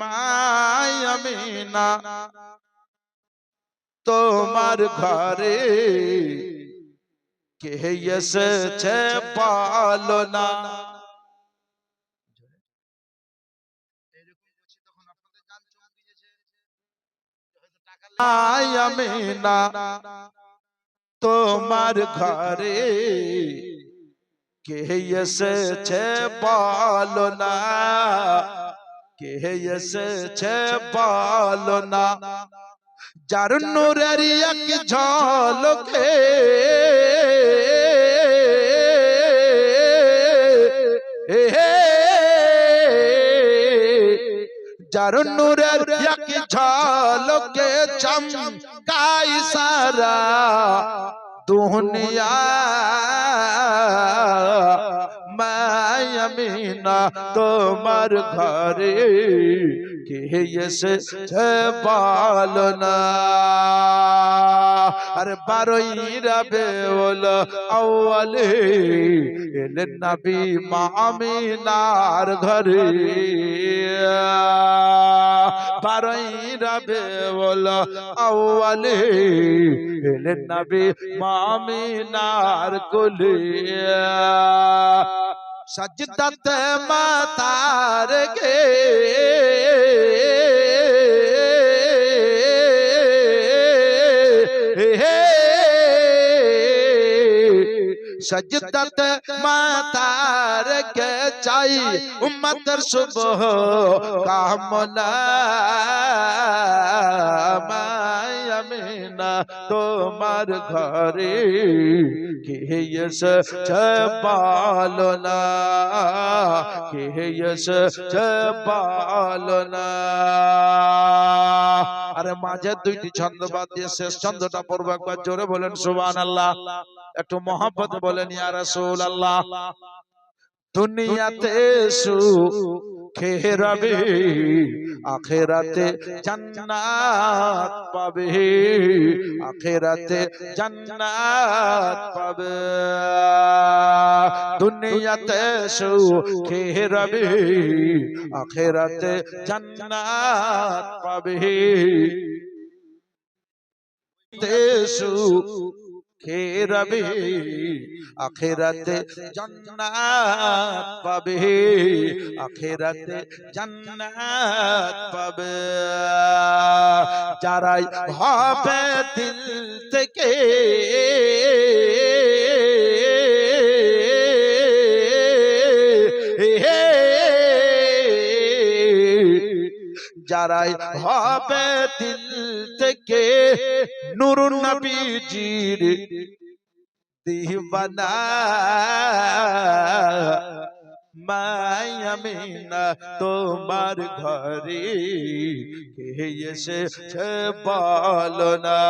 মায়ামিনা তোমার ঘরে কে এসেছে বলো না। মায়ামিনা তোমার ঘরে কে এসেছে বলো না, কে এসেছে বলো না। যার নূরের এক ঝলকে যার নূরের এক ঝলকে চমকাই সারা দুনিয়া, মায়ামিনা তোমার ঘরে কে এসেছে বলো না। আরে বারোই রবিউল আউয়ালে এলেন নবী মা আমিনার ঘরে, বারোই রবিউল আউয়ালে এলেন নবী মা আমিনার কোলে। সজদাতে মাথা রেখে সজদাতে মাথা রেখে চাই উম্মতের সুবহ কামনা। মায়ামিনা তোমার ঘরে কে এসেছে বলো না, কে এসেছে বলো না। আরে মাঝে দুইটি ছন্দ বাদ দিয়ে শেষ ছন্দটা পড়বো, একবার জোরে বলেন সুবহানাল্লাহ। একটু মহব্বত বলেন ইয়া রাসূলুল্লাহ। দুনিয়াতে সুখে রবে, আখিরাতে জান্নাত পাবে, আখিরাতে জান্নাত পাবে। দুনিয়াতে সুখে রবে, আখিরাতে জান্নাত পাবে। সুখে রবে, আখিরাতে জান্নাত পাবে, আখিরাতে জান্নাত পাবে। যারাই হবে দিল থেকে যারাই হবে দিল থেকে নূর নবীজির দিওয়ানা, মায়ামিনা তোমার ঘরে কে এসেছে বলো না।